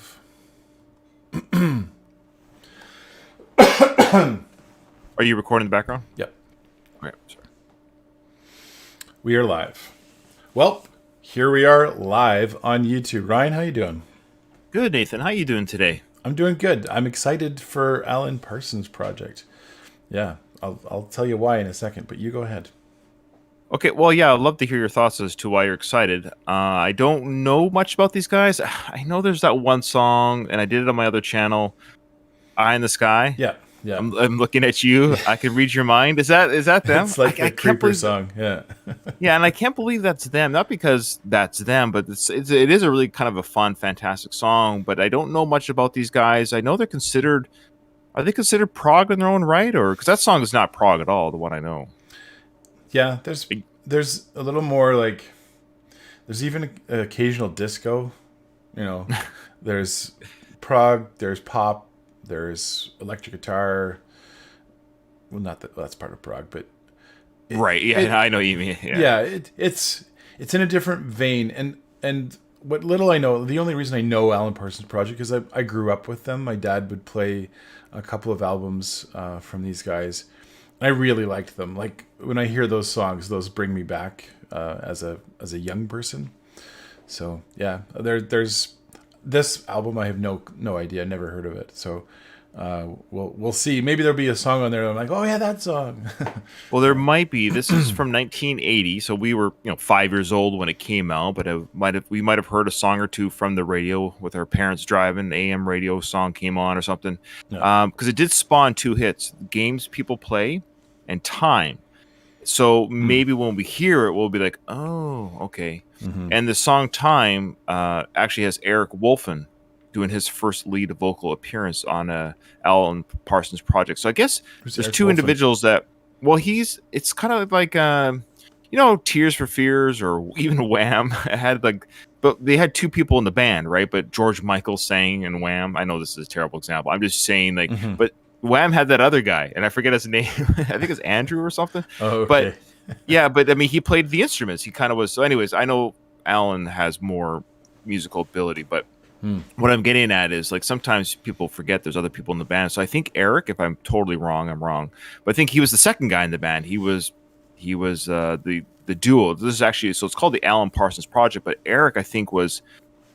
live. Are you recording in the background? Yep, Okay, sorry. we are live. Well, here we are live on YouTube. Ryan, how you doing? Good, Nathan. How you doing today? I'm doing good. I'm excited for Alan Parsons' project. Yeah, I'll tell you why in a second, but you go ahead. Okay, well, yeah, I'd love to hear your thoughts as to why you're excited. I don't know much about these guys. I know there's that one song, and I did it on my other channel, "Eye in the Sky." Yeah, yeah. I'm looking at you. I can read your mind. Is that them? It's like the I can't creeper believe that. song. Yeah. Yeah, and I can't believe that's them. Not because that's them, but it is a really kind of a fun, fantastic song. But I don't know much about these guys. I know they're considered. Are they considered prog in their own right, or because that song is not prog at all? The one I know. Yeah, there's a little more like there's even occasional disco, you know. There's prog, there's pop, there's electric guitar. Well, not that that's part of prog, but Right. Yeah, it I know what you mean. Yeah. yeah, it's in a different vein. And what little I know, the only reason I know Alan Parsons Project is I grew up with them. My dad would play a couple of albums from these guys. I really liked them. Like when I hear those songs, those bring me back as a young person. So yeah, there's this album. I have no idea. Never heard of it. So we'll see. Maybe there'll be a song on there. I'm like, oh yeah, that song. Well, there might be. This is from 1980, so we were 5 years old when it came out. But we might have heard a song or two from the radio with our parents driving. AM radio song came on or something. Yeah. Because it did spawn two hits: "Games People Play" and "Time." So maybe when we hear it, we'll be like, "Oh, okay." Mm-hmm. And the song "Time" actually has Eric Wolfen doing his first lead vocal appearance on a Alan Parsons project. So I guess Who's there's Eric two Wolfen? individuals that. Well, it's kind of like Tears for Fears or even Wham had but they had two people in the band, right? But George Michael sang in Wham. I know this is a terrible example. I'm just saying Mm-hmm. but Wham had that other guy, and I forget his name. I think it's Andrew or something. Oh, But okay. yeah, but I mean, he played the instruments. He kind of was. So, anyways, I know Alan has more musical ability, but Hmm. what I'm getting at is like sometimes people forget there's other people in the band. So I think Eric, if I'm totally wrong, I'm wrong, but I think he was the second guy in the band. He was the duo. This is actually, so it's called the Alan Parsons Project, but Eric, I think,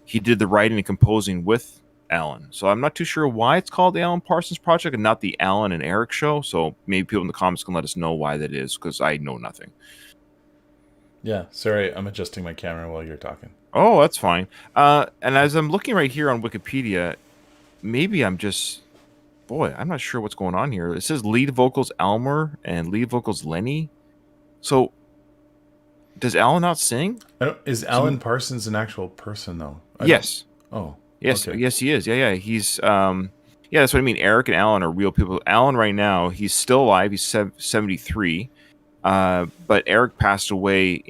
he did the writing and composing with Alan. So I'm not too sure why it's called the Alan Parsons Project and not the Alan and Eric Show. So maybe people in the comments can let us know why that is, because I know nothing. Yeah, sorry, I'm adjusting my camera while you're talking. Oh, that's fine. And as I'm looking right here on Wikipedia, maybe I'm not sure what's going on here. It says lead vocals Elmer and lead vocals Lenny. So does Alan not sing? Is Alan Parsons an actual person though? I don't. Yes. Oh, Yes, okay. yes, he is. Yeah, yeah. He's yeah, that's what I mean. Eric and Alan are real people. Alan right now, he's still alive. He's 73. But Eric passed away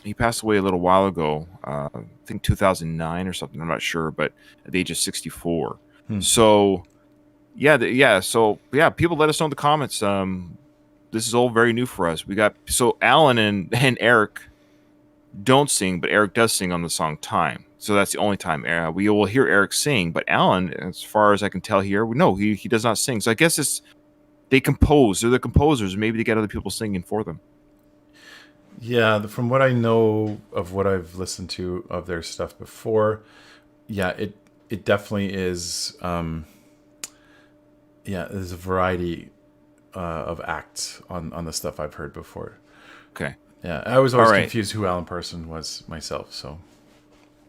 he passed away a little while ago. I think 2009 or something. I'm not sure, but at the age of 64. Hmm. So so people let us know in the comments. This is all very new for us. We got Alan and Eric don't sing, but Eric does sing on the song "Time." So that's the only time we will hear Eric sing. But Alan, as far as I can tell here, no, he does not sing. So I guess they compose. They're the composers. Maybe they get other people singing for them. Yeah, from what I know of what I've listened to of their stuff before, yeah, it definitely is. Yeah, there's a variety of acts on the stuff I've heard before. Okay. Yeah, I was always All right. confused who Alan Parsons was myself. So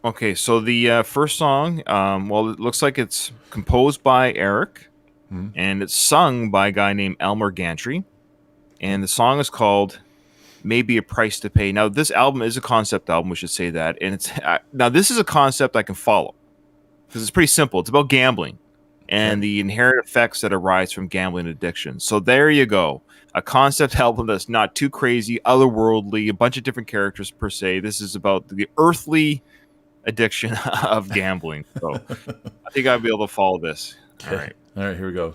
Okay. So the first song, well, it looks like it's composed by Eric, and it's sung by a guy named Elmer Gantry, and the song is called "Maybe a Price to Pay." Now, this album is a concept album. We should say that, and now this is a concept I can follow because it's pretty simple. It's about gambling and the inherent effects that arise from gambling addiction. So there you go. A concept album that's not too crazy, otherworldly, a bunch of different characters per se. This is about the earthly addiction of gambling. So I think I'll be able to follow this. okay. All right, here we go.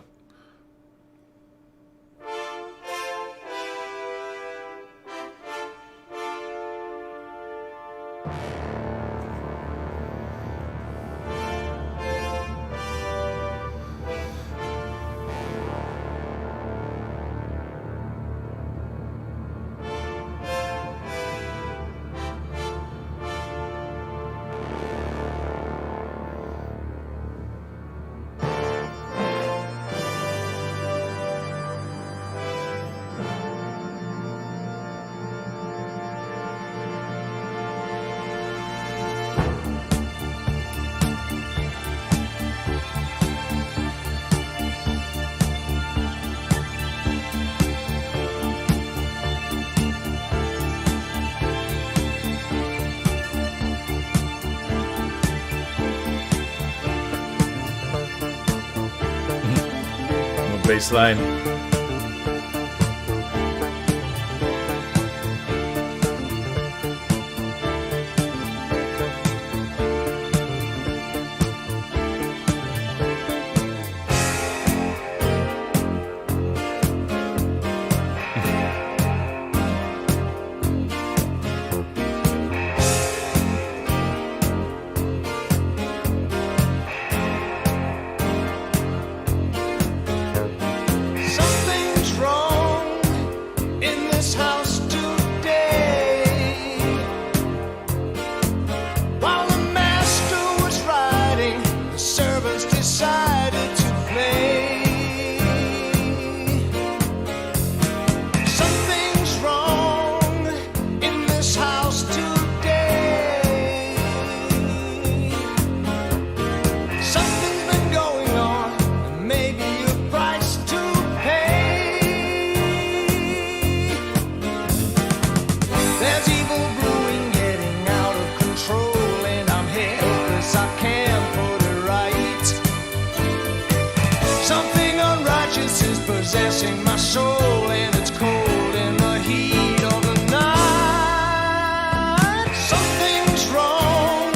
bass line. Something's wrong in this house today. While the master was writing, the servants decided to play. Something's wrong in this house today. Something's been going on, and maybe a price to pay. There's evil brewing, getting out of control, and I'm helpless, I can't put it right. Something unrighteous is possessing my soul, and it's cold in the heat of the night. Something's wrong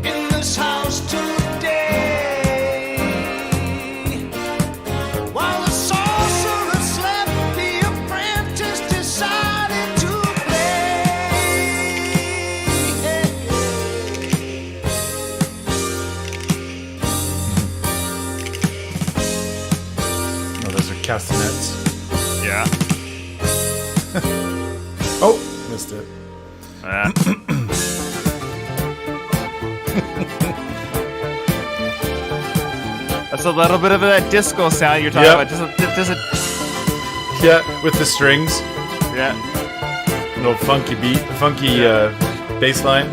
in this house today. While the sorcerer slept, the apprentice decided to play. Oh, those are castanets. Yeah. Oh, missed it. That's a little bit of that disco sound you're talking Yep. about. Just a, Yeah, with the strings. yeah. No funky beat, funky bass line.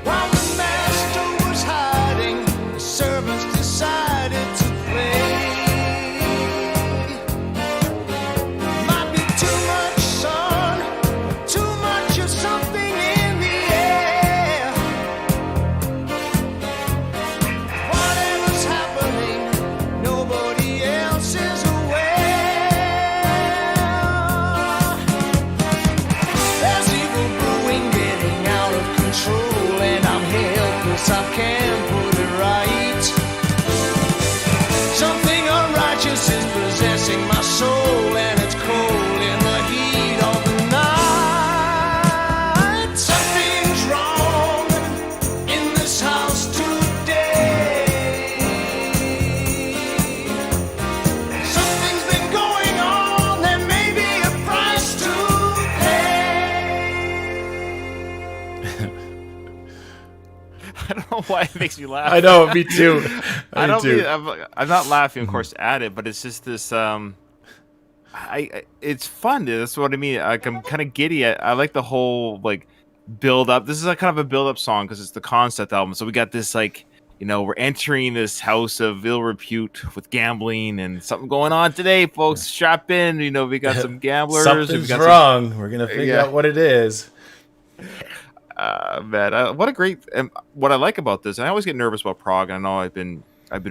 While the master was hiding, the servants decided to play. Might be too much sun, too much of something in the air. Whatever's happening, nobody else is aware. There's evil brewing, getting out of control, and I'm helpless, I can't put it right. Something unrighteous is possessing my soul, and it's cold in the heat of the night. Something's wrong in this house today. Something's been going on, there may be a price to pay. I don't know why it makes me laugh. I know, me too. I Me don't. too. I'm not laughing, of course, at it, but it's just this. It's fun. That's what I mean. Like, I'm kind of giddy. I like the whole like build up. This is a kind of a build up song because it's the concept album. So we got this like, we're entering this house of ill repute with gambling and something going on today, folks. Strap in. We got some gamblers. we've Something's got wrong. We're gonna figure Yeah. out what it is. Man, what a great. And what I like about this, and I always get nervous about prog. And I know I've been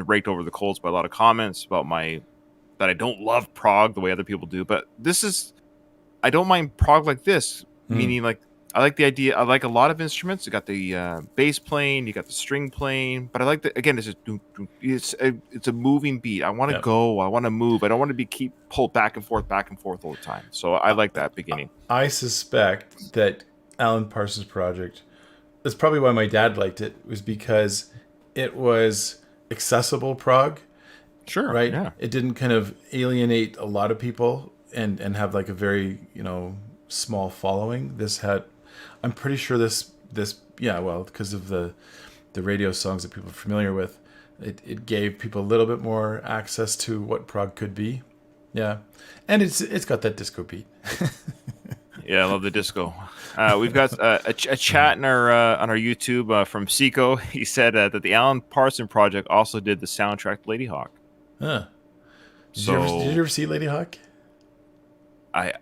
raked over the coals by a lot of comments about that I don't love prog the way other people do. But this is, I don't mind prog like this. Meaning, like, I like the idea. I like a lot of instruments. You got the bass playing, you got the string playing, but I like again. It's just it's a moving beat. I want to go. I want to move. I don't want to be keep pulled back and forth all the time. So I like that beginning. I suspect that Alan Parsons Project, that's probably why my dad liked it, was because it was accessible prog. Sure. Right? Yeah. It didn't kind of alienate a lot of people. and have like a very small following. I'm pretty sure this yeah, well, because of the radio songs that people are familiar with, it gave people a little bit more access to what prog could be. Yeah, and it's got that disco beat. Yeah, I love the disco. We've got a chat in our on our YouTube from Seco. He said that the Alan Parson project also did the soundtrack to Lady Hawk. Huh. Did So you ever see Lady Hawk? I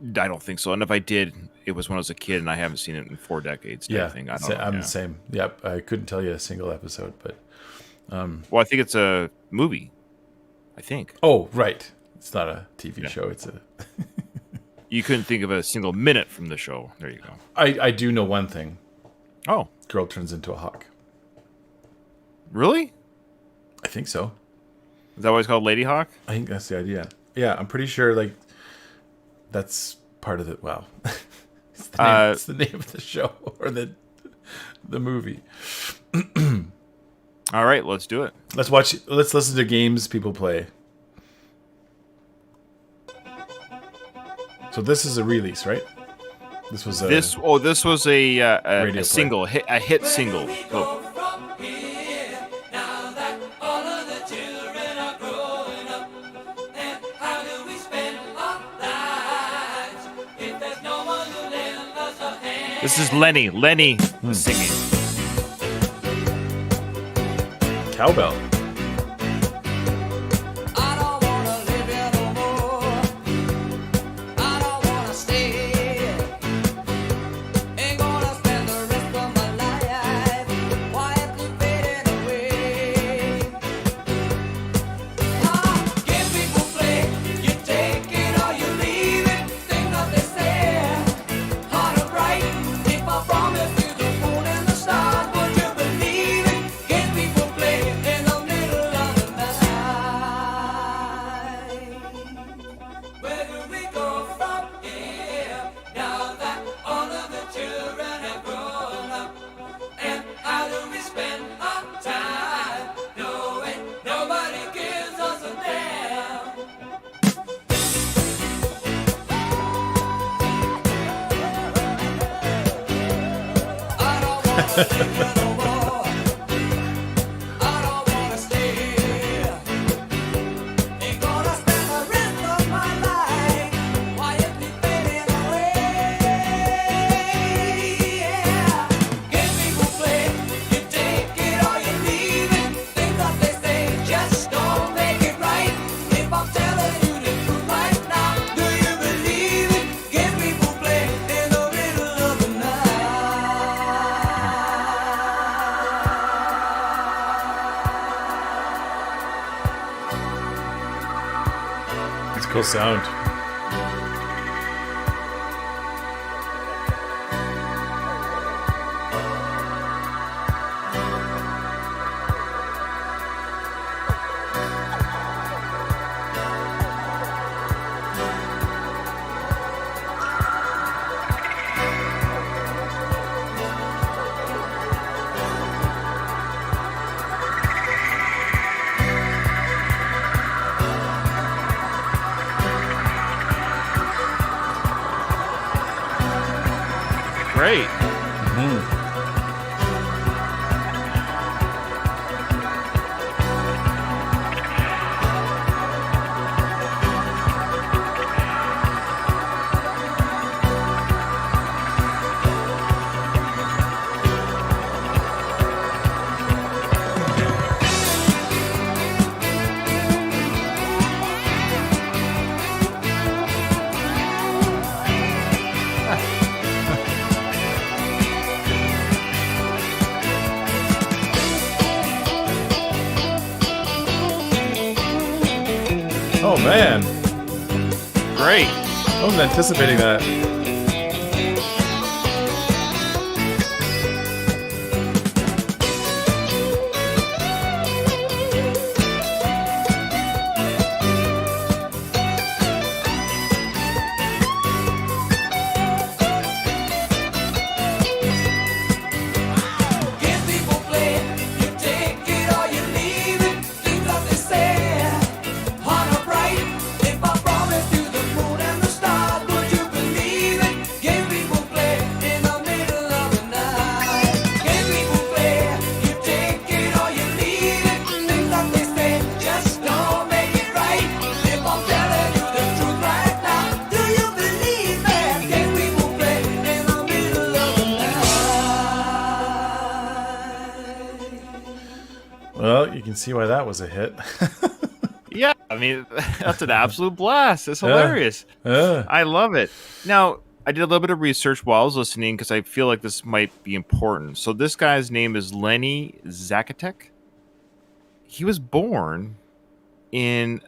don't think so. And if I did, it was when I was a kid, and I haven't seen it in 4 decades. Yeah, I think I don't know. I'm the same. Yep, I couldn't tell you a single episode, but Well, I think it's a movie. I think. oh, right, it's not a TV show. It's a. You couldn't think of a single minute from the show. There you go. I do know one thing. Oh, Girl turns into a hawk. really? I think so. Is that why it's called Lady Hawk? I think that's the idea. Yeah, I'm pretty sure like that's part of it. Wow. It's the name of the show or the movie. All right, let's do it. Let's listen to games people play. So this is a release, right? This was This was a Radio play. single, a hit single. Oh. This is Lenny. Lenny singing. cowbell. I don't wanna live here no more. I don't wanna stay here. Ain't gonna spend the rest of my life quietly fading away. Give people play, you take it or you leave it. Think that they say, hard or bright. If I promise you the moon and the stars, would you believe it? Give people play in the middle of the night. Where do we go from here? Now that all of the children have grown up, and how do we spend our time knowing nobody gives us a damn? I don't wanna live here no more. I don't wanna stay here. Ain't gonna spend the rest of my life quietly fading away. Yeah. Give people play, you take it or you leave it. Think that they say just don't make it right. If I'm telling you the truth right now, do you believe it? Give people play in the middle of the night. It's a cool sound. Great. Oh man, Great. I wasn't anticipating that. Give people play, you take it or you leave it. Things that they say, hard or bright. If I promise you the moon see why that was a hit. Yeah, I mean, that's an absolute blast. It's hilarious. I love it. Now, I did a little bit of research while I was listening because I feel like this might be important. So this guy's name is Lenny Zakatek. He was born in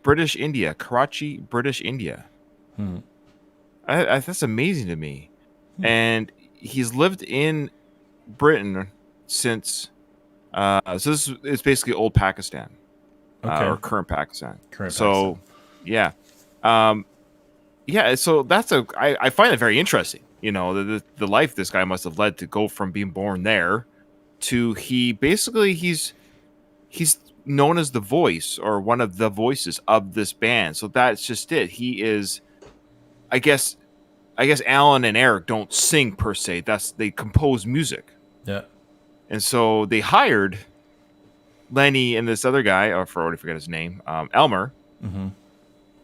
British India, Karachi, British India. That's amazing to me. And he's lived in Britain since. So this is basically old Pakistan, or current Pakistan. Pakistan. Yeah. Yeah, so I find it very interesting. You know, the life this guy must have led to go from being born there to he's known as the voice or one of the voices of this band. So that's just it. He is, I guess Alan and Eric don't sing per se. They compose music. Yeah. And so they hired Lenny and this other guy, I already forget his name, Elmer,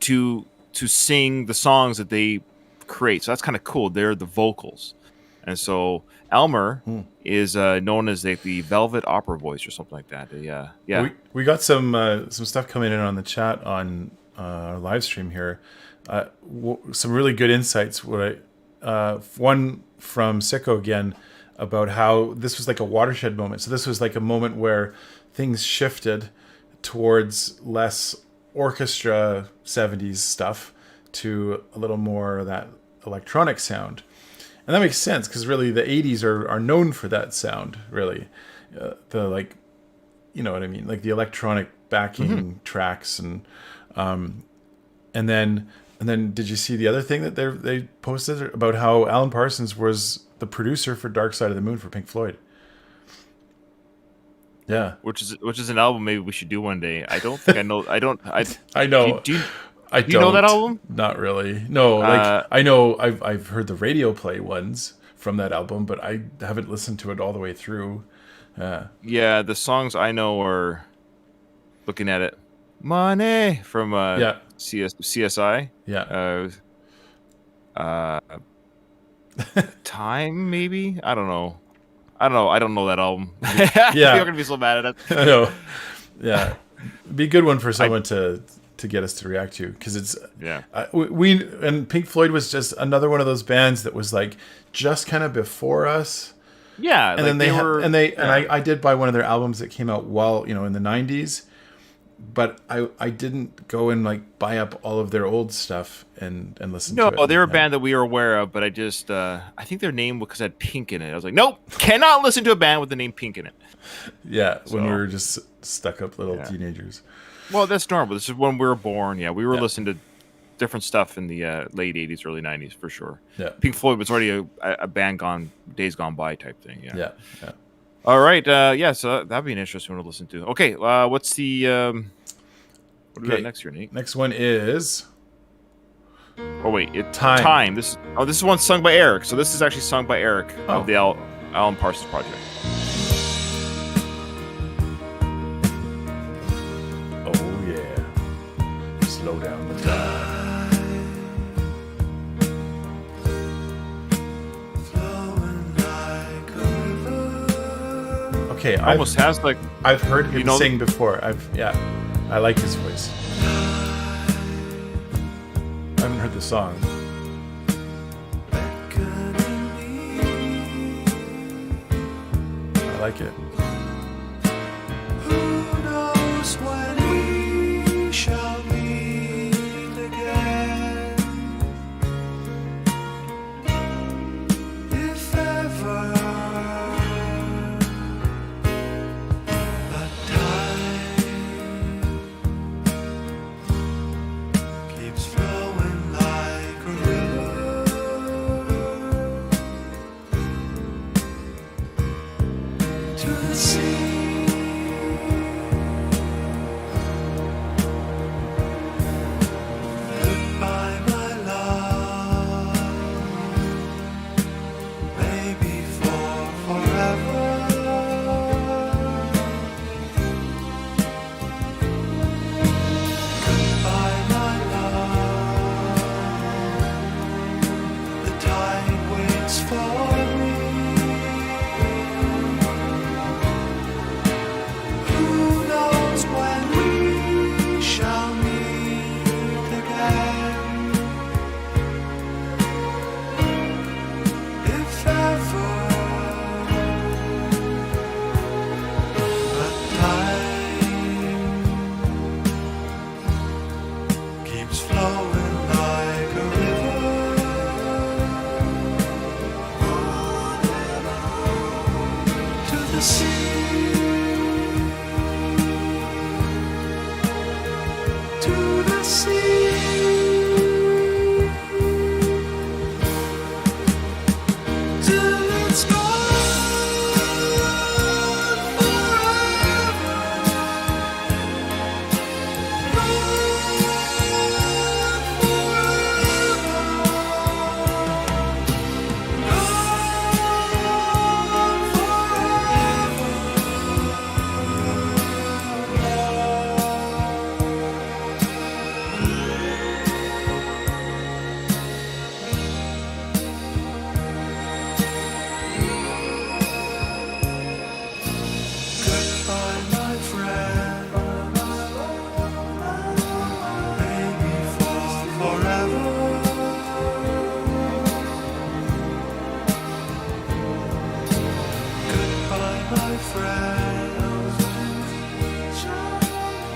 to sing the songs that they create. So that's kind of cool. They're the vocals. And so Elmer is known as the Velvet Opera voice or something like that. Yeah. We got some stuff coming in on the chat on our live stream here. Some really good insights. One from Sicko again about how this was like a watershed moment. So this was like a moment where things shifted towards less orchestra 70s stuff to a little more of that electronic sound. And that makes sense because really the 80s are known for that sound, really. The like, you know what I mean? Like the electronic backing tracks and then did you see the other thing that they posted about how Alan Parsons was the producer for Dark Side of the Moon for Pink Floyd? Yeah, which is an album maybe we should do one day. I don't think I know. I know. Do you know that album? Not really. No, like I know I've heard the radio play ones from that album, but I haven't listened to it all the way through. Yeah, the songs I know are looking at it. Money from CSI. Yeah. Time maybe? I don't know. I don't know that album. Yeah. You're gonna be so mad at it. I know. Yeah. Be a good one for someone to get us to react to, because it's we and Pink Floyd was just another one of those bands that was like just kind of before us. Yeah, and then I did buy one of their albums that came out while in the 90s, but I didn't go and like buy up all of their old stuff and listen to it. No, they're a band that we are aware of, but I think their name because it had Pink in it. I was like, nope, cannot listen to a band with the name Pink in it. Yeah, when we were just stuck up little teenagers. Well, that's normal. This is when we were born. Yeah, we were listening to different stuff in the late 80s, early 90s for sure. Yeah. Pink Floyd was already a band days gone by type thing. Yeah. All right. So that'd be an interesting one to listen to. Okay. What's the what do we got next here, Nate? Next one is Time. This is one sung by Eric. So this is actually sung by Eric of the Alan Parsons Project. Oh yeah. Slow down the time. Okay, I've heard him sing before. I like his voice. I haven't heard the song. I like it. Who knows when we shall meet again? If ever. To the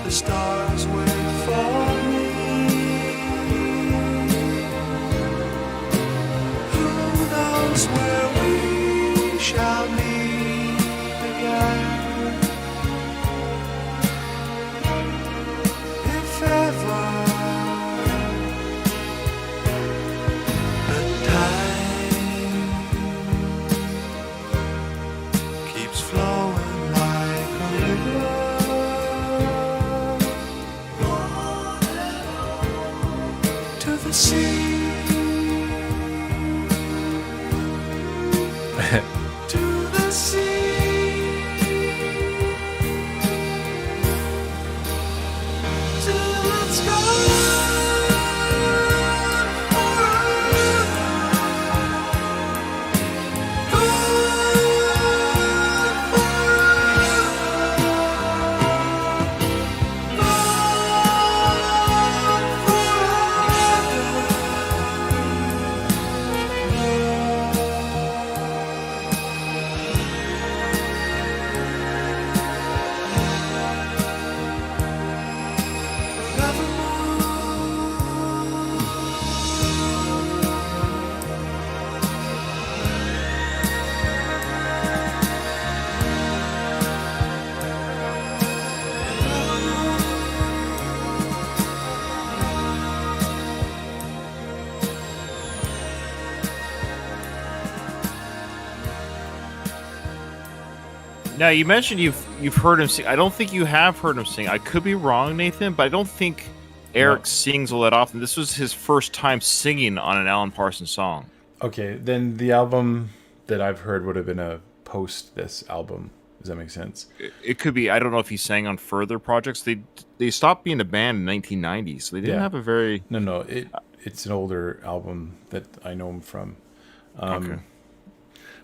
the stars wait for me. Who knows where we shall meet again? If ever the time keeps flowing like a river to the sea, to the sea, till it's gone forever, gone Now you mentioned you've heard him sing. I don't think you have heard him sing. I could be wrong, Nathan, but I don't think Eric sings all that often. This was his first time singing on an Alan Parsons song. Okay, then the album that I've heard would have been a post this album. Does that make sense? It could be. I don't know if he sang on further projects. They stopped being a band in 1990, so they didn't have a very... No, it's an older album that I know him from. Okay.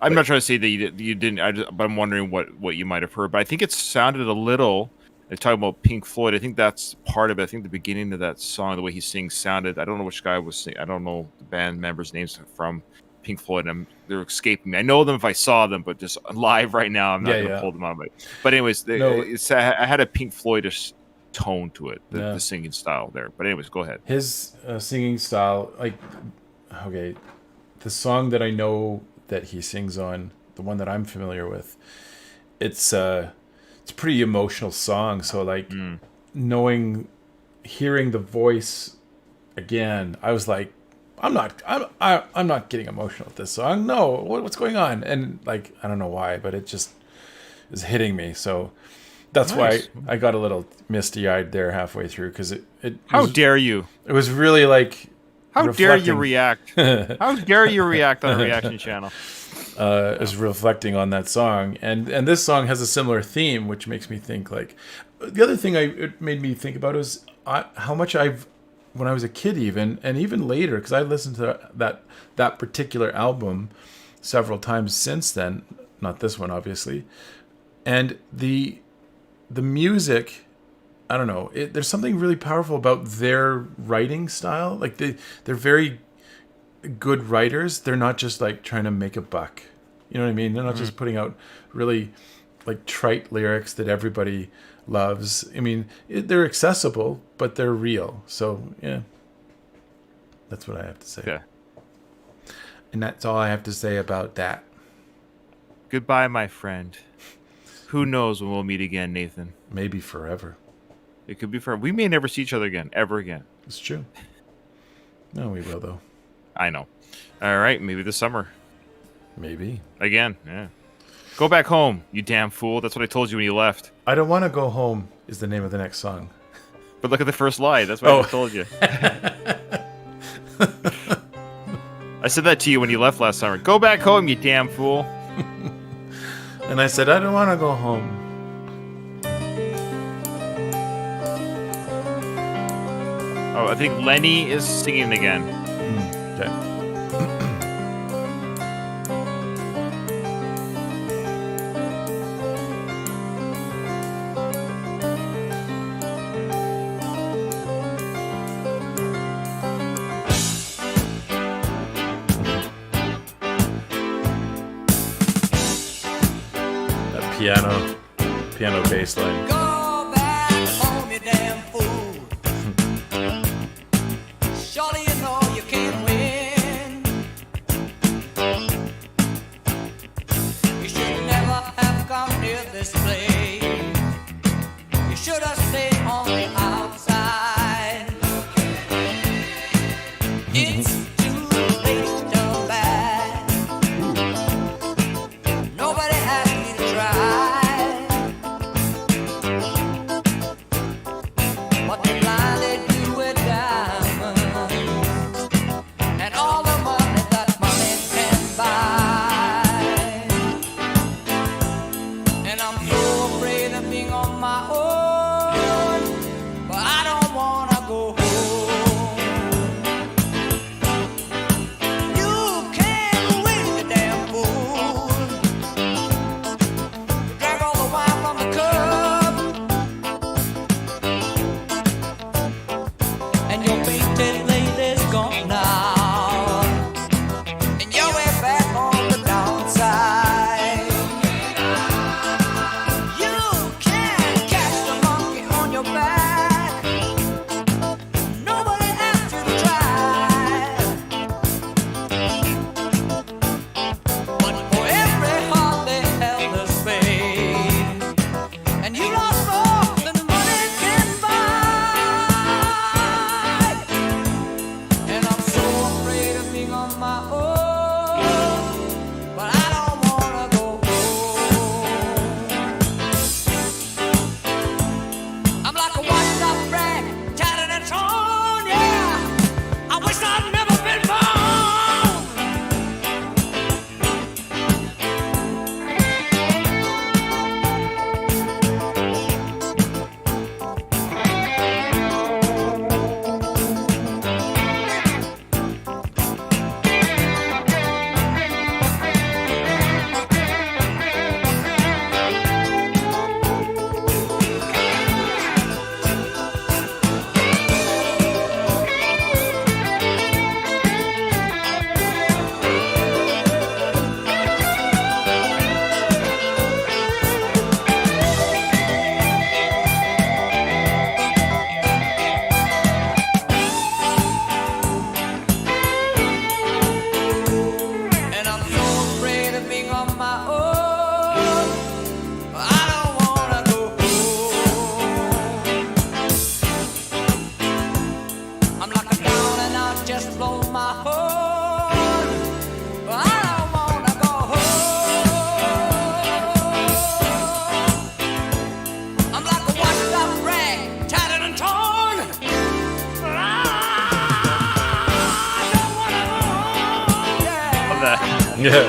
I'm not trying to say that you didn't, but I'm wondering what you might have heard. But I think it sounded a little... They're talking about Pink Floyd. I think that's part of it. I think the beginning of that song, the way he sings, sounded... I don't know which guy was singing. I don't know the band members' names from Pink Floyd. They're escaping me. I know them if I saw them, but just live right now, I'm not going to pull them out of my... But anyways, I had a Pink Floyd-ish tone to it, the singing style there. But anyways, go ahead. His singing style, the song that I know that he sings on, the one that I'm familiar with, it's a pretty emotional song. So hearing the voice again, I was like, I'm not getting emotional at this song. No, what's going on? And I don't know why, but it just is hitting me. So that's why I got a little misty-eyed there halfway through, because it How dare you? It was really how dare you react? How dare you react on a reaction channel? Is reflecting on that song, and this song has a similar theme, which makes me think the other thing it made me think about is how much when I was a kid and even later, because I listened to that particular album several times since then, not this one obviously, and the music, I don't know, there's something really powerful about their writing style. They're very good writers. They're not just trying to make a buck. You know what I mean? They're not just putting out really trite lyrics that everybody loves. I mean, they're accessible, but they're real. So yeah, that's what I have to say. Okay. And that's all I have to say about that. Goodbye, my friend. Who knows when we'll meet again, Nathan? Maybe forever. It could be forever. We may never see each other again, ever again. It's true. No, we will though. I know. All right, maybe this summer. Maybe. Again, yeah. Go back home, you damn fool. That's what I told you when you left. I Don't Want to Go Home is the name of the next song. But look at the first line. That's what I told you. I said that to you when you left last summer. Go back home, you damn fool. And I said, I don't want to go home. Oh, I think Lenny is singing again. Okay. Piano bass line. Go back home, you damn I'm like a washed up rag, tattered and torn, yeah. I wish I'd never been born. And I'm so afraid of being on my own. I don't wanna go home. I'm like a down and out, just blow my horn. I don't wanna go home. I'm like a washed up rag, tattered and torn. I don't wanna go home. Yeah. Love that. Yeah.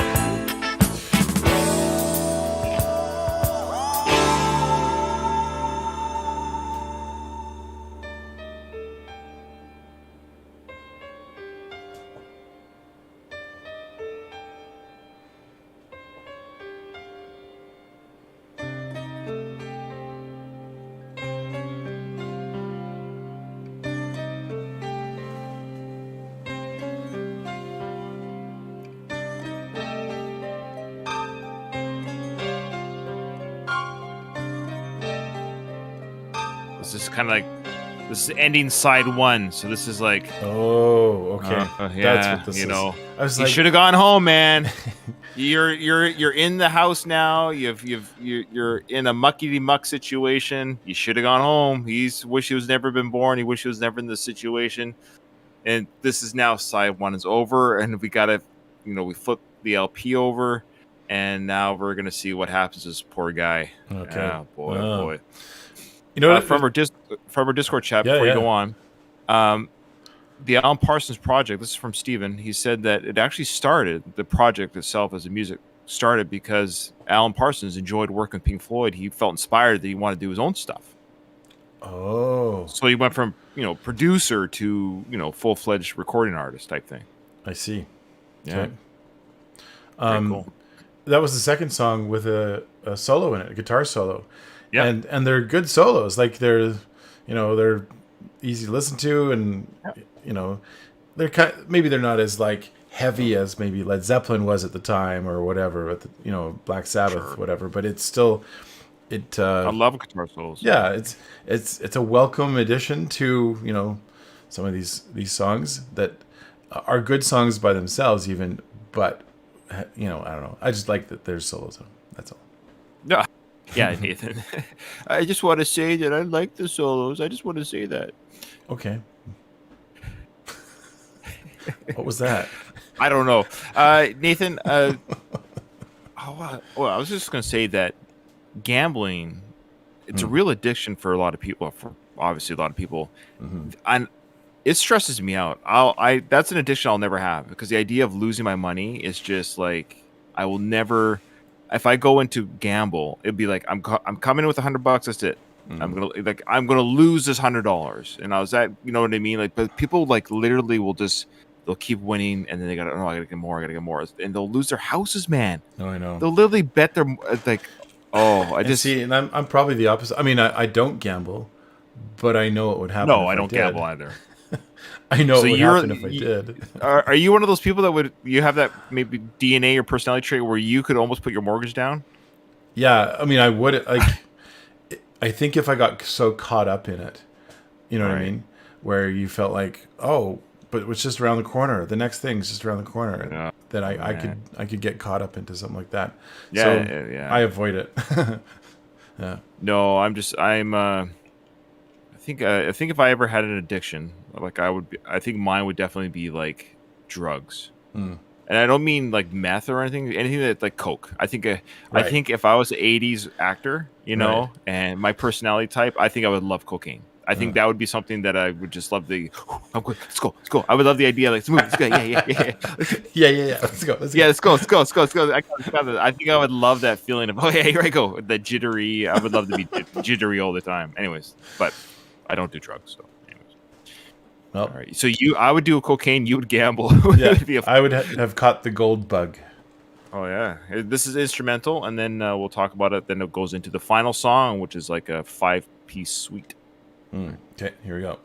This is kind of like this is ending side one, so this is like Oh, okay. yeah, That's what this you is. know. I was You like, should have gone home, man. You're in the house now. You're in a muckety muck situation. You should have gone home. He's wish he was never been born. He wish he was never in this situation. And this is now side one is over, and we gotta, we flip the LP over, and now we're gonna see what happens to this poor guy. Okay. Oh, boy, Oh. boy. you know what? From our Discord chat, Yeah, before yeah. you go on, the Alan Parsons project. This is from Steven. He said that it actually started, the project itself as a music started because Alan Parsons enjoyed working with Pink Floyd. He felt inspired that he wanted to do his own stuff. Oh, So he went from producer to full-fledged recording artist type thing. I see. Yeah, Okay. very cool. That was the second song with a solo in it, a guitar solo. Yeah. And they're good solos. Like they're easy to listen to, and they're maybe they're not as like heavy as maybe Led Zeppelin was at the time or whatever, at the, Black Sabbath, Sure. whatever. But it's still I love guitar solos. yeah, it's a welcome addition to some of these songs that are good songs by themselves, even. But I don't know. I just like that there's solos on them. That's all. No. Yeah, Nathan. I just want to say that I like the solos. I just want to say that. Okay. What was that? I don't know. Nathan, I was just going to say that gambling, it's a real addiction for a lot of people, for obviously a lot of people. And it stresses me out. That's an addiction I'll never have, because the idea of losing my money is just like, I will never, if I go into gamble, it'd be like, I'm coming in with $100. That's it. I'm gonna lose this $100. And I was at, you know what I mean? Like, but people like literally they'll keep winning, and then I gotta get more, and they'll lose their houses, man. Oh, I know. They'll literally bet their And I'm probably the opposite. I mean, I don't gamble, but I know it would happen. No, if I don't did. gamble either. I know So it would you're- happen if I did. Are you one of those people that you have that maybe DNA or personality trait where you could almost put your mortgage down? Yeah, I mean, I would like. I think if I got so caught up in it, you know what I Right. mean, where you felt like, oh, but it was just around the corner. The next thing's just around the corner. Yeah. That I Man. could get caught up into something like that. Yeah, So yeah. I avoid it. Yeah. No, I think if I ever had an addiction, like I think mine would definitely be like drugs. and I don't mean like meth or anything that like coke. I think Right. if I was an 80s actor, you know, Right. and my personality type, I think I would love cocaine. I think that would be something that I would just love the. I'm good. Let's go. I would love the idea. Like, let's go. Yeah. Yeah. Let's go. Yeah, let's go. I think I would love that feeling of, oh yeah, here I go. The jittery. I would love to be jittery all the time. Anyways, but I don't do drugs. So, anyways. Well, All right. So I would do cocaine. You would gamble. yeah, It would be I would have caught the gold bug. oh yeah, this is instrumental, and then we'll talk about it. Then it goes into the final song, which is like a 5-piece suite. Okay, here we go.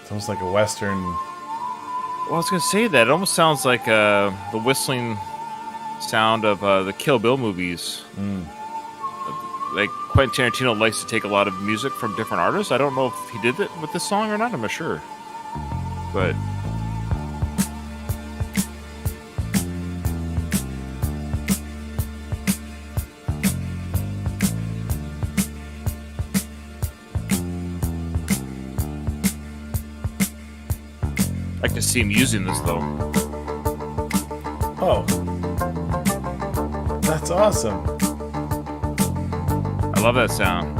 It's almost like a Western. Well, I was gonna say that it almost sounds like the whistling sound of the Kill Bill movies. Like Quentin Tarantino likes to take a lot of music from different artists. I don't know if he did it with this song or not. I'm not sure, but I can see him using this though. Oh, that's awesome. I love that sound.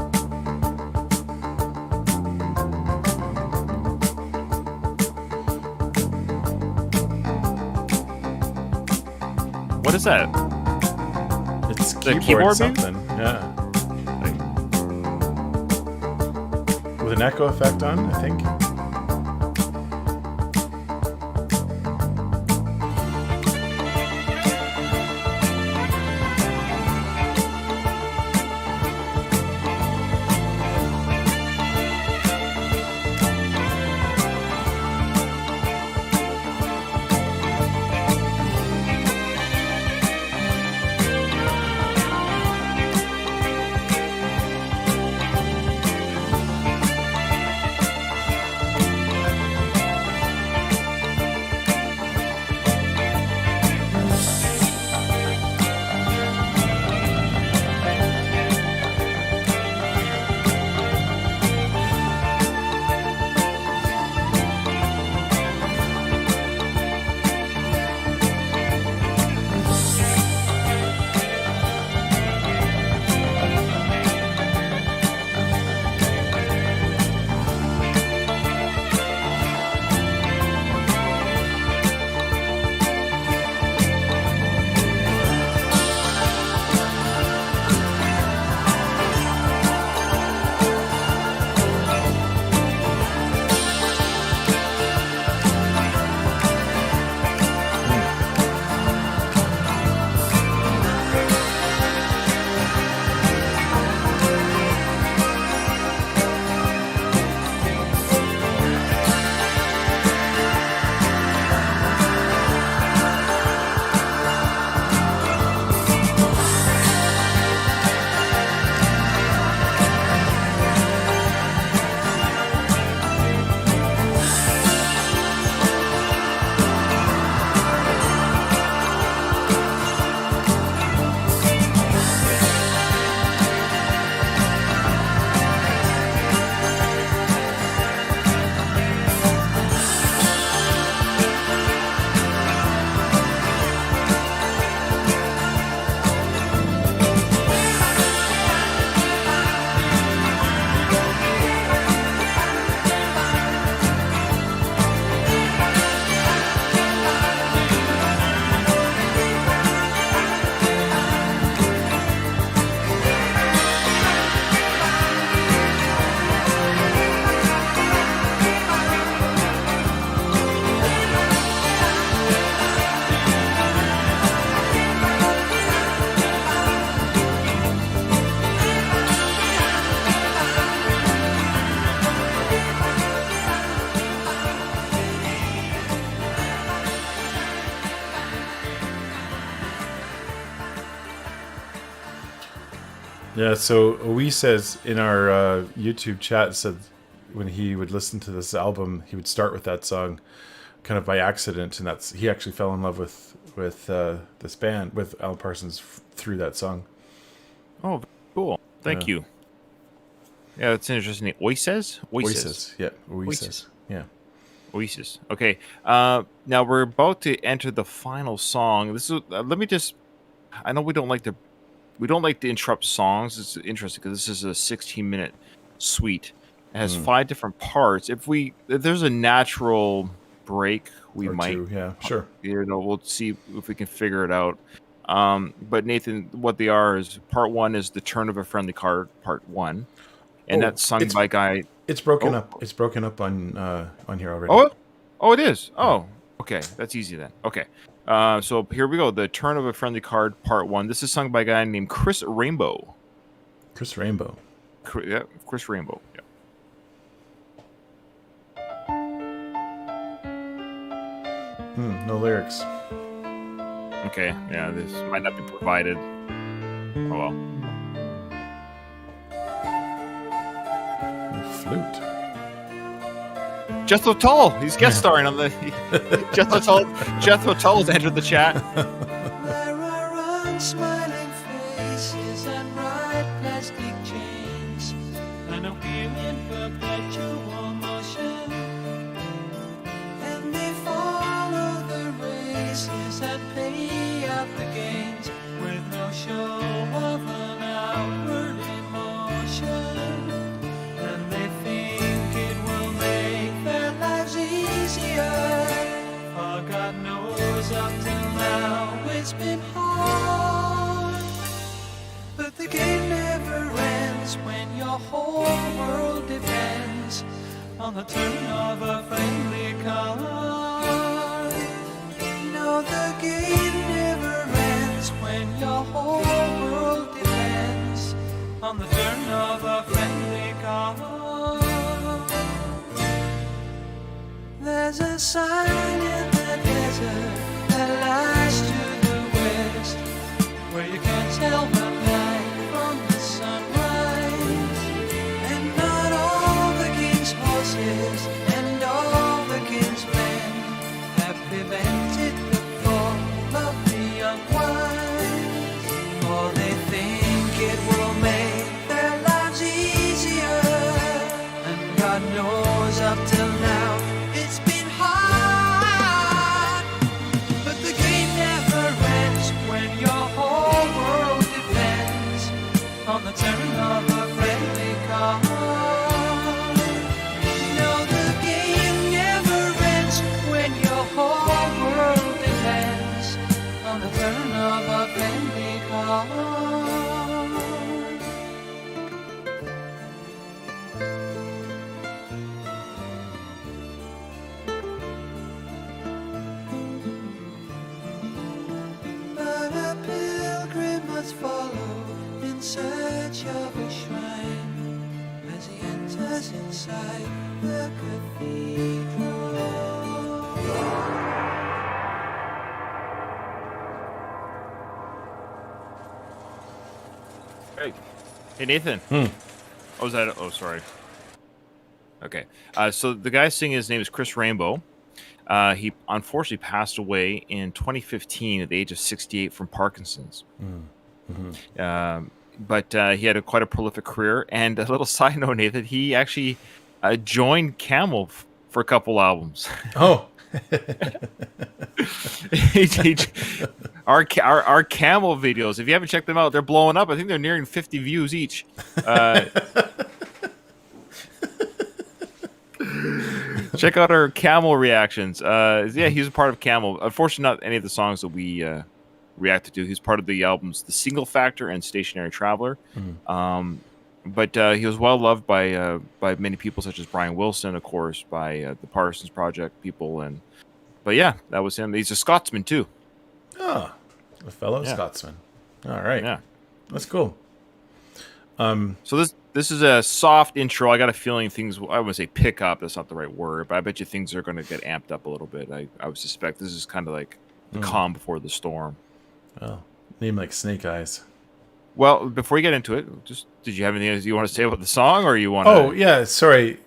What is that? It's The keyboard, keyboard maybe? something. Yeah. With an echo effect on, I think. Yeah, so we says in our YouTube chat said when he would listen to this album, he would start with that song, kind of by accident, and that's he actually fell in love with this band with Alan Parsons through that song. Oh, cool. Thank you. Yeah, that's interesting. Oasis? Oasis, yeah, Oasis. Oasis, yeah. Oasis. Okay. Now we're about to enter the final song. This is. Let me just. I know we don't like to interrupt songs. It's interesting because this is a 16-minute suite. It has 5 different parts. If there's a natural break, we Or might. 2, yeah, sure. We'll see if we can figure it out. But Nathan, what they are is part 1 is the turn of a friendly card, part 1, and that's sung by a guy. It's broken up. It's broken up on here already. Oh, it is. Oh, okay. That's easy then. Okay. So here we go. The Turn of a Friendly Card, Part 1. This is sung by a guy named Chris Rainbow. Chris Rainbow. Yeah, Chris Rainbow. No lyrics. Okay. Yeah, this might not be provided. Oh well. Flute. Jethro Tull. He's guest starring on the. Jethro Tull's entered the chat. There are unsmiling faces and bright plastic chains, and a wheel in perpetual motion. And they follow the races and pay out the gains with no show of an outward emotion. And they think it will make their lives easier. For God knows up till now it's been hard. But the game never ends when your whole world depends on the turn of a friendly card. No, the game never ends when your whole world depends on the turn of a friendly card. There's a sign in the desert that lies to the west, where you can't tell the night from the sunrise. And not all the king's horses and all the king's men have prevented the fall of the unwise. For they think it will make their lives easier, and God knows up till now it's been hard. But the game never ends when your whole world depends on the turn of a friendly card. No, the game never ends when your whole world depends on the turn of a friendly card. But a pilgrim must follow in search of a shrine as he enters inside the cathedral. Hey Nathan. Oh, was that? Oh, sorry. Okay. So the guy singing, his name is Chris Rainbow. He unfortunately passed away in 2015 at the age of 68 from Parkinson's. But he had quite a prolific career. And a little side note, Nathan, he actually joined Camel for a couple albums. Oh. Our Camel videos, if you haven't checked them out, they're blowing up. I think they're nearing 50 views each. Check out our Camel reactions. Yeah, he was a part of Camel. Unfortunately, not any of the songs that we reacted to. He's part of the albums The Single Factor and Stationary Traveler. But he was well loved by many people, such as Brian Wilson, of course, by the Parsons Project people. But yeah, that was him. He's a Scotsman too. Oh, a fellow Scotsman. All right. Yeah, that's cool. So this is a soft intro. I got a feeling things, I would say pick up, that's not the right word, but I bet you things are going to get amped up a little bit. I would suspect this is kind of like the calm before the storm. Oh, name like Snake Eyes. Well, before you get into it, just did you have anything you want to say about the song, or you want? Oh yeah, sorry.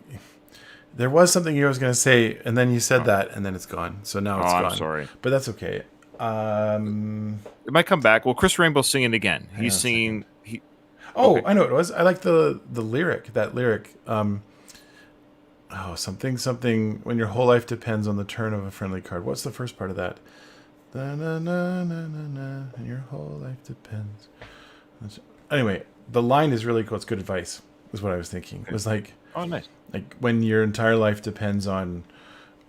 There was something you was going to say, and then you said that, and then it's gone. So now it's gone. I'm sorry, but that's okay. It might come back. Well, Chris Rainbow's singing again. He's singing. Okay. I know what it was. I like the lyric. That lyric. Something. When your whole life depends on the turn of a friendly card. What's the first part of that? Na na na na na na. And your whole life depends. Anyway, the line is really cool. It's good advice. Is what I was thinking. It was like. Oh, nice. Like when your entire life depends on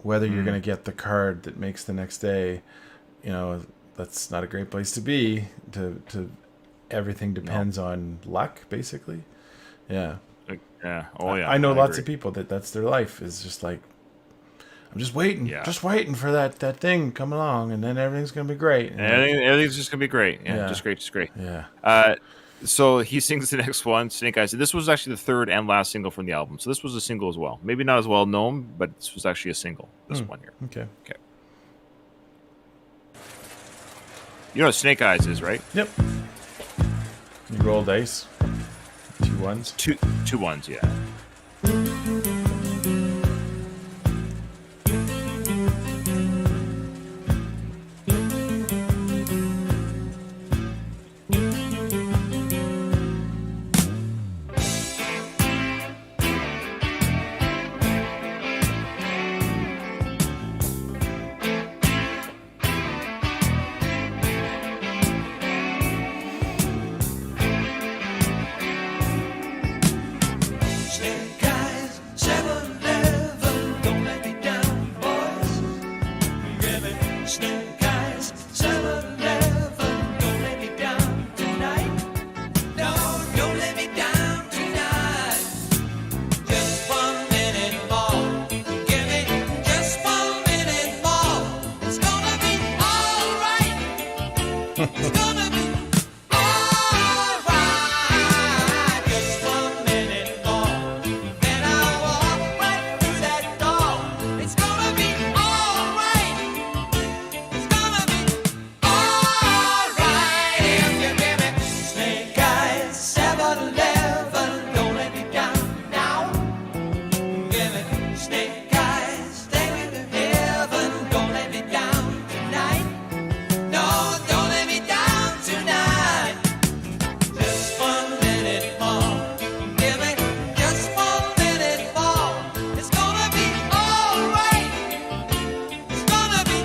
whether you're going to get the card that makes the next day, that's not a great place to be. To everything depends on luck, basically. Yeah. Yeah. Oh yeah. I know lots of people that's their life is just like, I'm just waiting, for that thing to come along, and then everything's going to be great. And everything's just going to be great. Yeah, just great. Yeah. So he sings the next one, Snake Eyes. This was actually the third and last single from the album. So this was a single as well. Maybe not as well known, but this was actually a single. This one here. Okay. You know what Snake Eyes is, right? Yep. You roll dice. 2 ones. Two ones, yeah. Snake eyes, 7-Eleven, don't let me down, boys. Give me snake eyes, 7-Eleven, don't let me down tonight. No, don't let me down tonight. Just 1 minute more. Give me just 1 minute more. It's gonna be alright. It's gonna be alright. Just 1 minute more. Then I'll walk right through that door. It's gonna be alright. It's gonna be alright. If you give me snake eyes, 7-Eleven, don't let me down now. Give me snake eyes, take me to heaven, don't let me down tonight. No, don't let me down tonight. Just 1 minute more. Give me just 1 minute more. It's gonna be alright. It's gonna be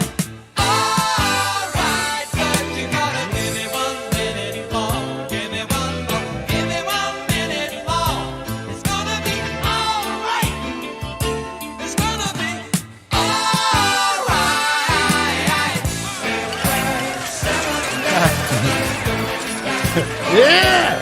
alright. But you gotta give me 1 minute more. Give me 1 more. Give me 1 minute more. It's gonna be alright. It's gonna be alright. Yeah.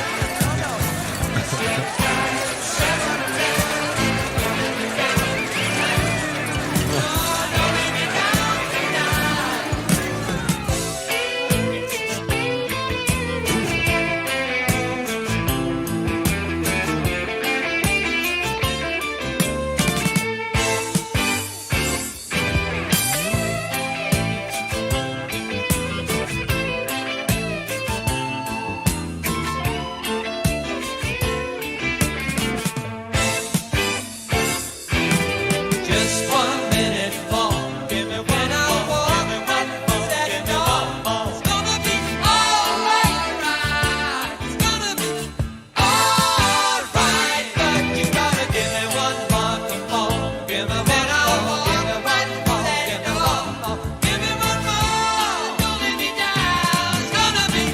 Just 1 minute more. Give me 1 more. Right through that door. It's gonna be alright. It's gonna be alright. But you gotta give me 1 more. Come on. Give me 1 more. Give me right through that door. Give me 1 more. Don't let me down. It's gonna be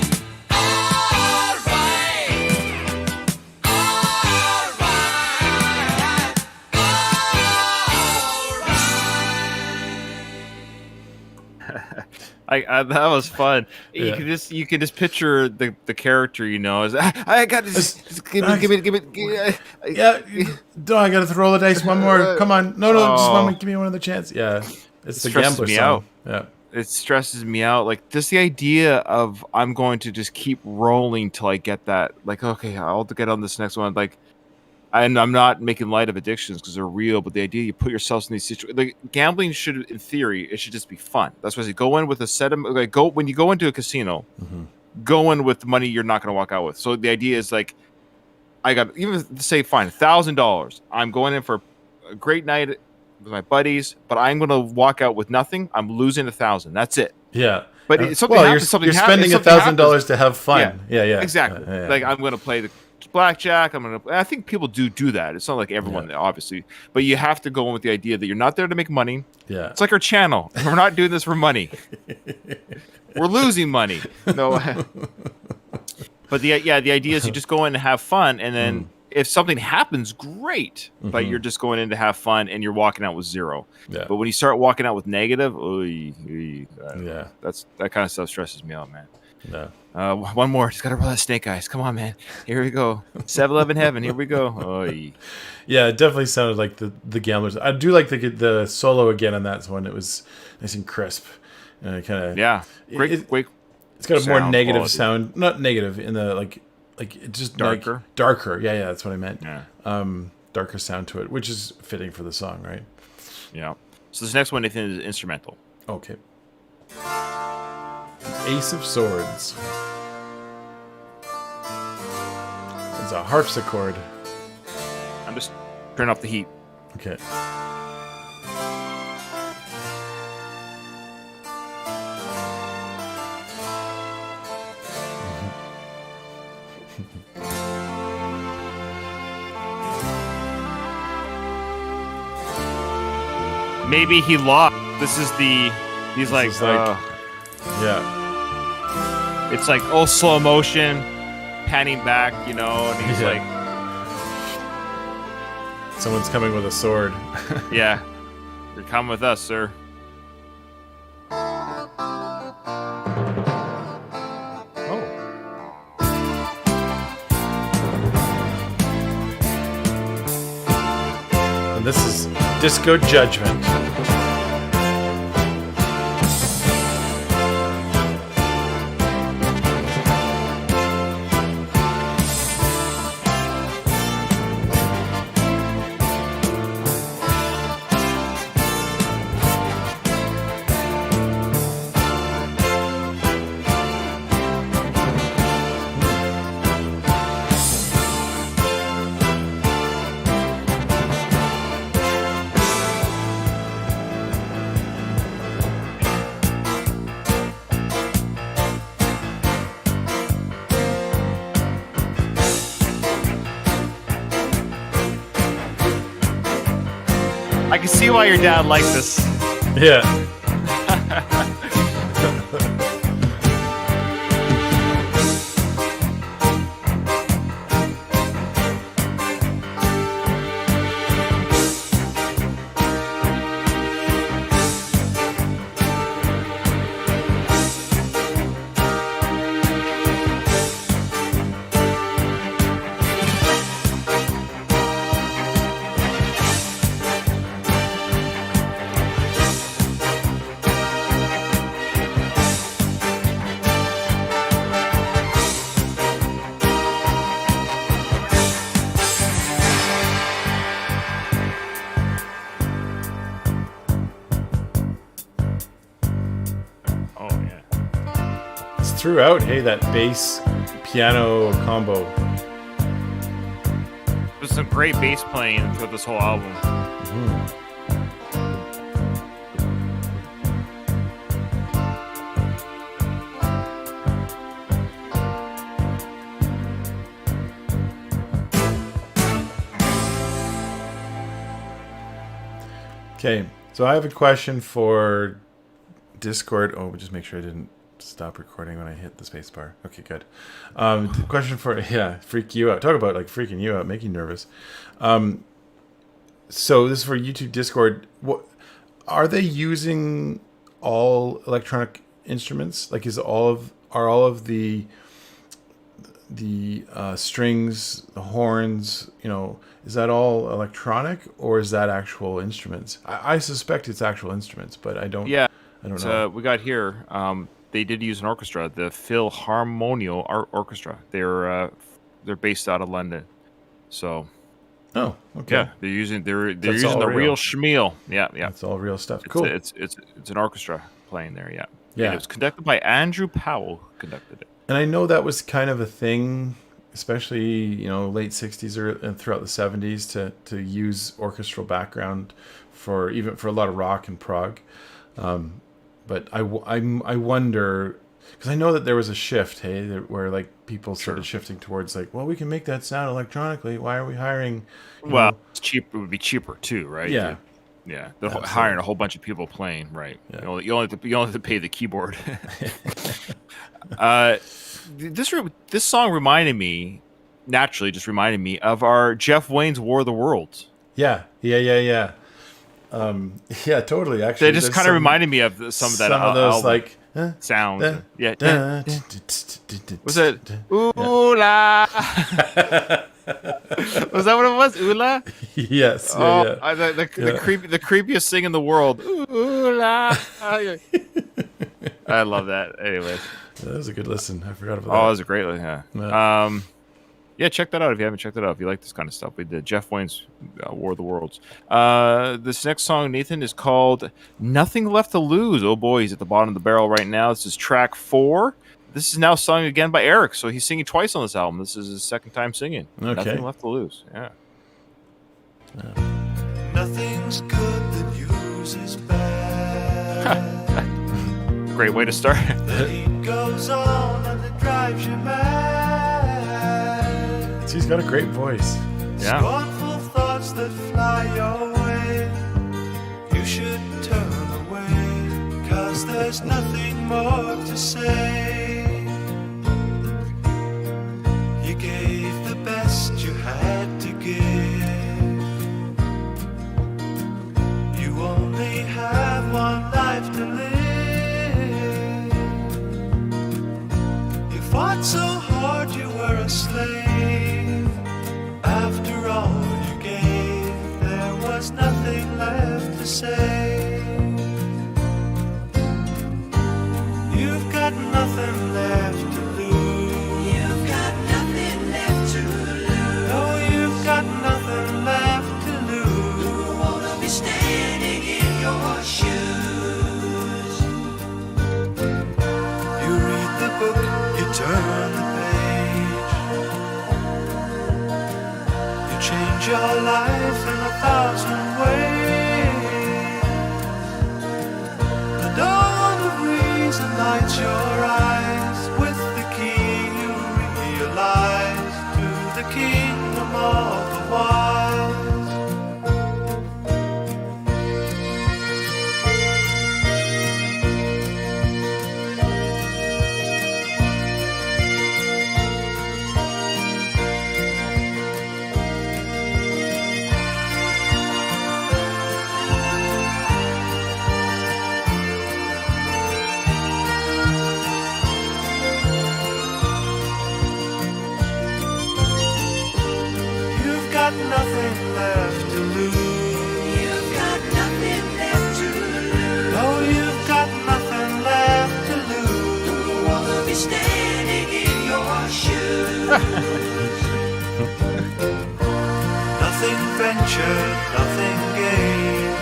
That was fun. Yeah. You can just picture the character, as I got this. Give me. Yeah. I got to roll the dice one more. Come on. No. Just one more. Give me one other chance. Yeah. It's the stresses gambler me song. out. Yeah. It stresses me out. Like just the idea of I'm going to just keep rolling till I get that. Like, okay, I'll get on this next one. Like, and I'm not making light of addictions because they're real, but the idea you put yourselves in these situations, like gambling should, in theory, it should just be fun. That's why I say go in with a set of when you go into a casino, go in with money you're not going to walk out with. So the idea is like, I got even say fine $1,000. I'm going in for a great night with my buddies, but I'm going to walk out with nothing. I'm losing 1,000. That's it. Yeah. But if something happens, you're spending $1,000 to have fun. Yeah. Exactly. Yeah. Like I'm going to play the blackjack. I think people do that. It's not like everyone, obviously, but you have to go in with the idea that you're not there to make money. Yeah. It's like our channel. We're not doing this for money. We're losing money. No. But the idea is you just go in and have fun, and then if something happens, great. But you're just going in to have fun, and you're walking out with zero. Yeah. But when you start walking out with negative, that kind of stuff stresses me out, man. Yeah. One more. Just gotta roll that snake eyes. Come on, man. Here we go. 7-Eleven heaven. Here we go. Oy. Yeah, it definitely sounded like the Gamblers. I do like the solo again on that one. It was nice and crisp. And kind of Great. It's got a more negative quality. sound, not negative in the like it's just Darker? like, darker. Yeah, that's what I meant. Yeah. Darker sound to it, which is fitting for the song, right? Yeah. So this next one, Nathan, is instrumental. Okay. Ace of Swords. It's a harpsichord. I'm just turning off the heat. Okay. Maybe he lost. He's like, is like- Yeah. it's like slow motion, panning back, and he's Yeah. like, Someone's coming with a sword. yeah, you're coming with us, sir. Oh. And this is Disco Judgment. I can see why your dad liked this. Yeah. Oh yeah. It's throughout, hey, that bass piano combo. There's some great bass playing throughout this whole album. Okay, so I have a question for Discord. Oh, just make sure I didn't stop recording when I hit the space bar. Okay, good. Question for, freak you out. Talk about like freaking you out, making you nervous. So this is for YouTube Discord. What are they using? All electronic instruments? Like, are all of the strings, the horns, is that all electronic or is that actual instruments? I suspect it's actual instruments, but I don't. Yeah. I don't So know. we got here. They did use an orchestra, the Philharmonio Orchestra. They're based out of London. So Oh, okay. yeah, they're using That's using all the real. real schmeal. Yeah. That's all real stuff. It's, Cool. It's an orchestra playing there. Yeah. Yeah. And it was conducted by Andrew Powell. Conducted it. And I know that was kind of a thing, especially late '60s and throughout the '70s, to use orchestral background for a lot of rock and prog. But I wonder, because I know that there was a shift, where like people started shifting towards like, well, we can make that sound electronically. Why are we hiring? Well, it's cheap. It would be cheaper too, right? Yeah. Yeah, they're hiring a whole bunch of people playing, right? Yeah. You only have to pay the keyboard. This song reminded me of our Jeff Wayne's War of the Worlds. Yeah. Yeah, totally. Actually, They just kind of reminded me of some of that. Some of those album like sounds. yeah. Was it ooh la? Was that what it was? Ooh la? Yes. Oh, Yeah. the creepiest thing in the world. Ooh la! I love that. Anyways, That was a good listen. I forgot about that that. was a great one. Yeah. Yeah, check that out if you haven't checked it out. If you like this kind of stuff, we did Jeff Wayne's War of the Worlds. This next song, Nathan, is called "Nothing Left to Lose." Oh boy, he's at the bottom of the barrel right now. This is track 4. This is now sung again by Eric, so he's singing twice on this album. This is his second time singing. Okay. Nothing Left to Lose. Yeah. Nothing's good that uses bad. Great way to start. The heat goes on and it drives you mad. He's got a great voice. Yeah. Scornful thoughts that fly your way. You should turn away, 'cause there's nothing more to say. You gave the best you had to give. You only have one life to live. You fought so hard you were a slave. After all you gave, there was nothing left to say. You've got nothing left to lose. You've got nothing left to lose. No, you've got nothing left to lose. Who wanna be standing in your shoes? You read the book, you turn the change your life in 1,000 ways. The dawn of reason lights your eyes. With the key you realize to the kingdom of the wise. Nothing left to lose. You've got nothing left to lose. No, you've got nothing left to lose. Who wanna be standing in your shoes? Nothing ventured, nothing gained.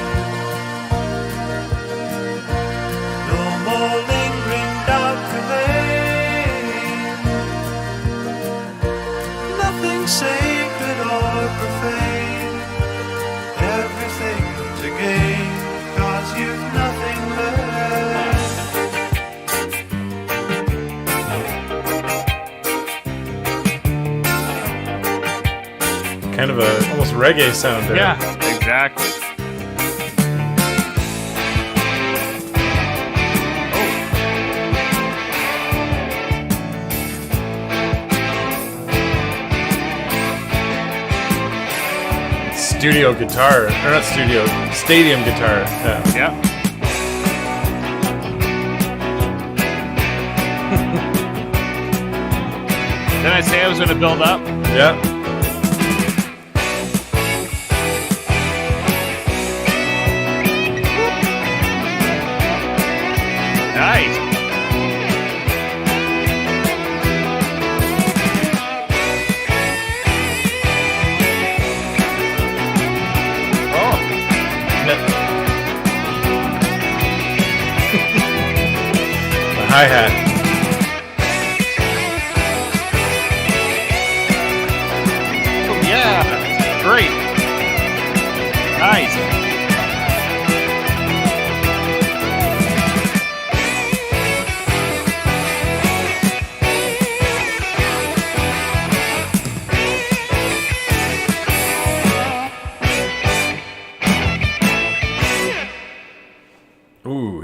No more lingering doubt remains. Nothing sacred or profane, everything to gain, 'cause you've nothing left. Kind of a almost reggae sound there. Yeah, exactly. Studio guitar, or not studio, stadium guitar. Yeah. Yeah. Did I say I was going to build up? Yeah. Nice. The hi-hat.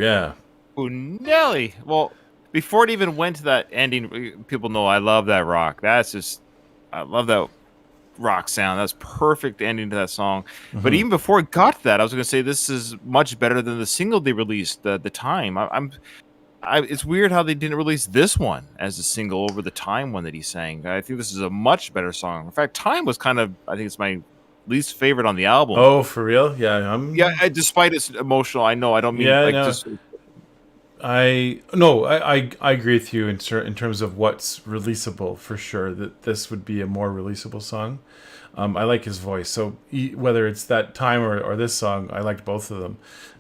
yeah. Ooh, Nelly. Well, before it even went to that ending, people know I love that rock. I love that rock sound. That's perfect ending to that song. But even before it got to that, I was going to say this is much better than the single they released at the time. It's weird how they didn't release this one as a single over the Time one that he sang. I think this is a much better song. In fact, Time was I think it's my least favorite on the album. Oh, for real? Yeah, Despite its emotional, I know I don't mean just. I agree with you in terms of what's releasable for sure. That this would be a more releasable song. I like his voice, so whether it's that Time or this song, I liked both of them.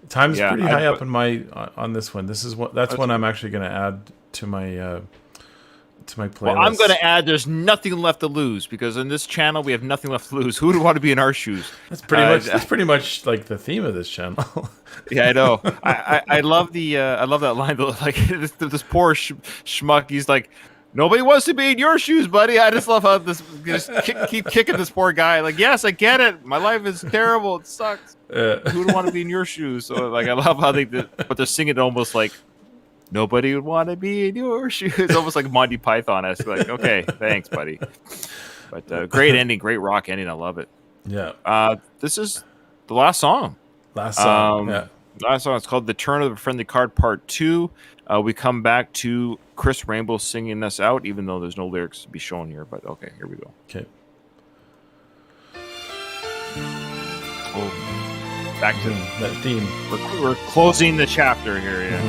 Time's pretty high up in my on this one. That's one I'm actually going to add to my playlist. Well, I'm going to add. There's nothing left to lose because in this channel we have nothing left to lose. Who would want to be in our shoes? That's pretty much like the theme of this channel. Yeah, I know. I love I love that line though. Like this poor schmuck. He's like, nobody wants to be in your shoes, buddy. I just love how keep kicking this poor guy. Like, yes, I get it. My life is terrible. It sucks. Who would want to be in your shoes? So like, I love how but they're singing it almost like nobody would want to be in your shoes. It's almost like Monty Python-esque. Like, okay, thanks, buddy. But great ending, great rock ending. I love it. Yeah. This is the last song. Last song. Last song. It's called "The Turn of the Friendly Card" Part 2. We come back to Chris Rainbow singing us out, even though there's no lyrics to be shown here. But okay, here we go. Okay. Oh, back to that theme. We're closing the chapter here. Yeah.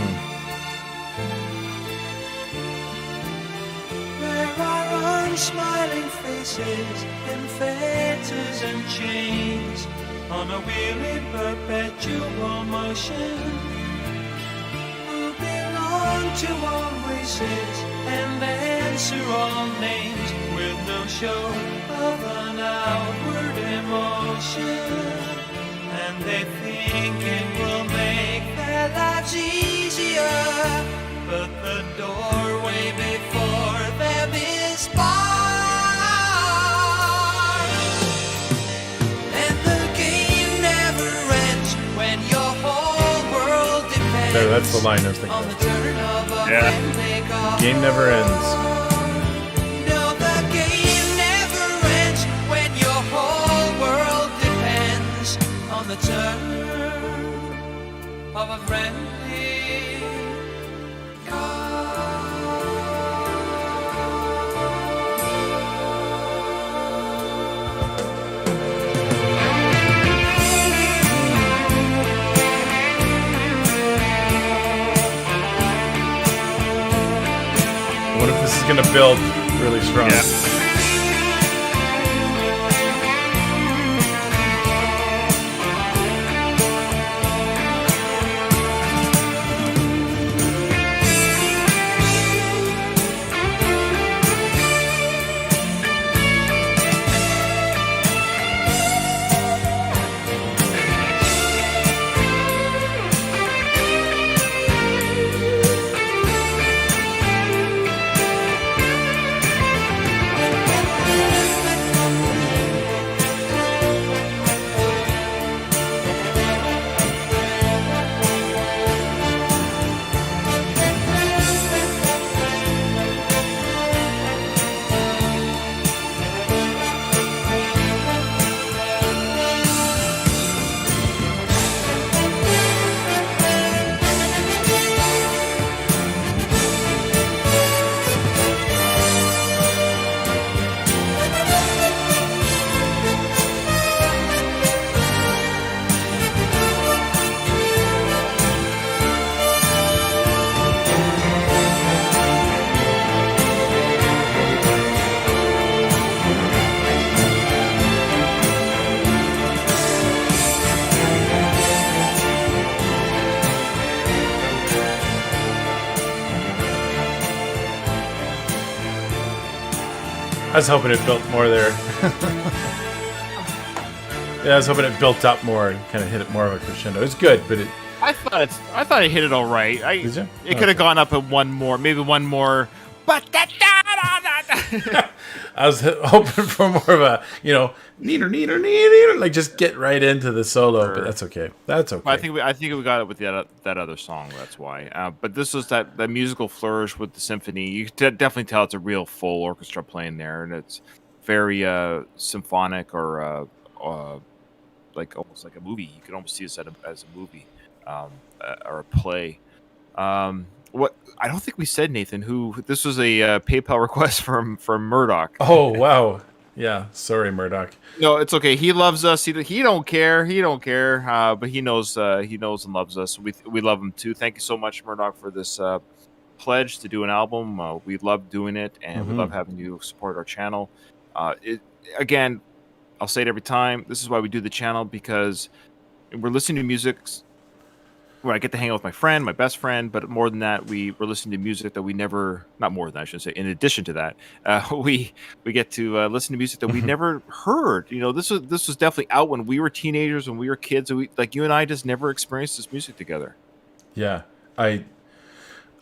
There are unsmiling faces in fetters and chains on a weary perpetual motion, who belong to all races and answer all names with no show of an outward emotion. And they think it will make their lives easier, but the doorway before them is barred. And the game never ends when your whole world depends. There, that's the line I was thinking on the turn of a Yeah. friendly card. Game never ends. No, the game never ends when your whole world depends on the turn of a friendly card. What if this is going to build really strong? Yeah. I was hoping it built more there. Yeah, I was hoping it built up more and kind of hit it more of a crescendo. It's good, but it. I thought it hit it all right. Did you? It could have gone up at one more, maybe one more. But I was hoping for more of a, neater, like just get right into the solo, but Sure. that's okay. That's okay. I think we got it with that other song. That's why. But this was that musical flourish with the symphony. You could definitely tell it's a real full orchestra playing there, and it's very symphonic or like almost like a movie. You could almost see it as a movie or a play. What I don't think we said, Nathan, who this was a PayPal request from Murdoch. Oh, wow. Yeah. Sorry, Murdoch. No, it's okay. He loves us. He don't care. He don't care. But he knows and loves us. We love him too. Thank you so much, Murdoch, for this pledge to do an album. We love doing it, and we love having you support our channel. Again, I'll say it every time. This is why we do the channel, because we're listening to music where I get to hang out with my friend, my best friend. But more than that, we're listening to music that we never, not more than that, I should say. In addition to that, we get to listen to music that we never heard. This was definitely out when we were teenagers, when we were kids. And you and I just never experienced this music together. Yeah.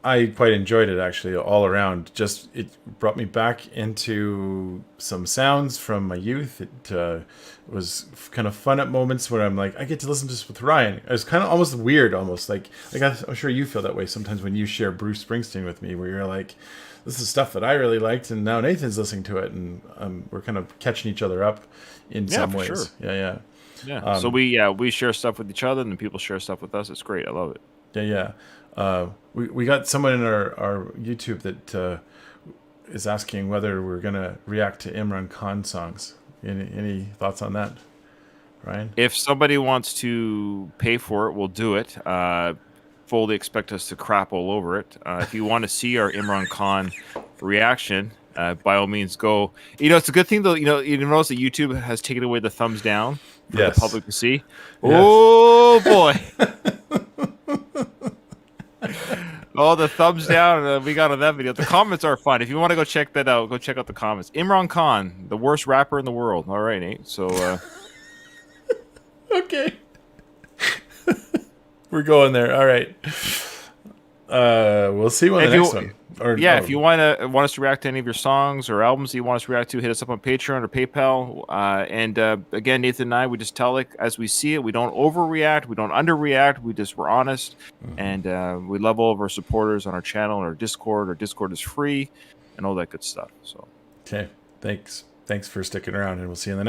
I quite enjoyed it, actually, all around. Just it brought me back into some sounds from my youth. It was kind of fun at moments where I'm like, I get to listen to this with Ryan. It was kind of almost weird, almost like I'm sure you feel that way sometimes when you share Bruce Springsteen with me, where you're like, this is stuff that I really liked, and now Nathan's listening to it, and we're kind of catching each other up in some ways. Sure. Yeah. So we share stuff with each other, and then people share stuff with us. It's great. I love it. Yeah. We got someone in our YouTube that is asking whether we're gonna react to Imran Khan songs. Any thoughts on that, Ryan? If somebody wants to pay for it, we'll do it. Fully expect us to crap all over it. If you want to see our Imran Khan reaction, by all means, go. It's a good thing though. You notice that YouTube has taken away the thumbs down for the public to see. Yes. Oh boy. Oh, the thumbs down we got on that video. The comments are fun. If you want to go check that out, go check out the comments. Imran Khan, the worst rapper in the world. All right, Nate. So, okay, we're going there. All right. We'll see when the next one. If you want us to react to any of your songs or albums that you want us to react to, hit us up on Patreon or PayPal. Again, Nathan and I, we just tell it as we see it. We don't overreact. We don't underreact. We're honest. And we love all of our supporters on our channel and our Discord. Our Discord is free and all that good stuff. So, okay. Thanks for sticking around, and we'll see you in the next